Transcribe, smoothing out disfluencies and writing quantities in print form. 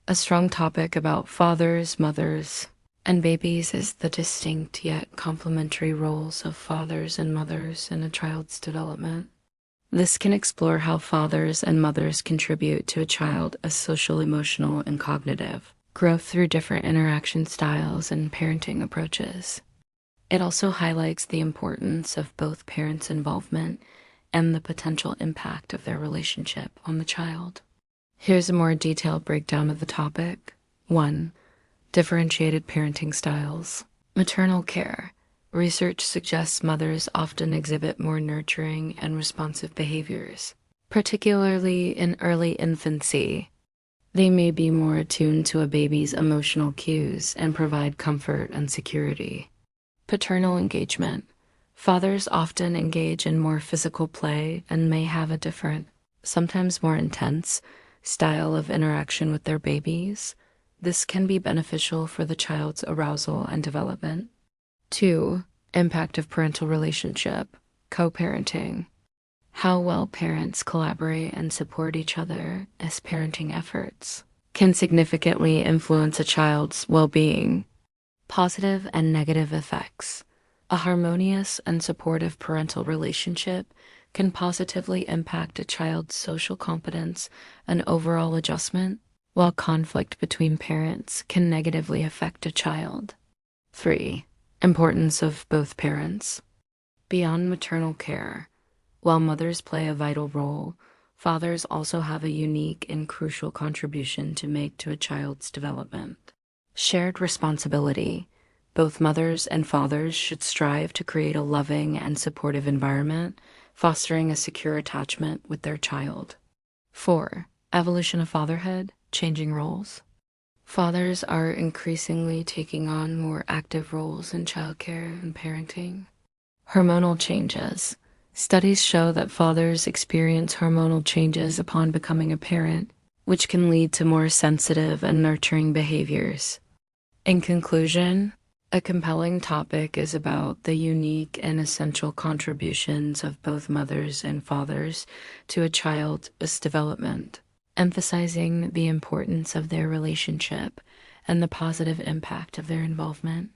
A strong topic about fathers, mothers, and babies is the distinct yet complementary roles of fathers and mothers in a child's development. This can explore how fathers and mothers contribute to a child as social, emotional, and cognitive growth through different interaction styles and parenting approaches. It also highlights the importance of both parents' involvement and the potential impact of their relationship on the child. Here's a more detailed breakdown of the topic. 1. Differentiated parenting styles. Maternal care. Research suggests mothers often exhibit more nurturing and responsive behaviors, particularly in early infancy. They may be more attuned to a baby's emotional cues and provide comfort and security. Paternal engagement. Fathers often engage in more physical play and may have a different, sometimes more intense, style of interaction with their babies. This can be beneficial for the child's arousal and development. 2. Impact of parental relationship, co-parenting. How well parents collaborate and support each other as parenting efforts can significantly influence a child's well-being. Positive and negative effects. A harmonious and supportive parental relationship can positively impact a child's social competence and overall adjustment, while conflict between parents can negatively affect a child. 3. Importance of both parents. Beyond maternal care, while mothers play a vital role, fathers also have a unique and crucial contribution to make to a child's development. Shared responsibility. Both mothers and fathers should strive to create a loving and supportive environment, fostering a secure attachment with their child. 4. Evolution of fatherhood, changing roles. Fathers are increasingly taking on more active roles in childcare and parenting. Hormonal changes. Studies show that fathers experience hormonal changes upon becoming a parent, which can lead to more sensitive and nurturing behaviors. In conclusion, a compelling topic is about the unique and essential contributions of both mothers and fathers to a child's development, emphasizing the importance of their relationship and the positive impact of their involvement.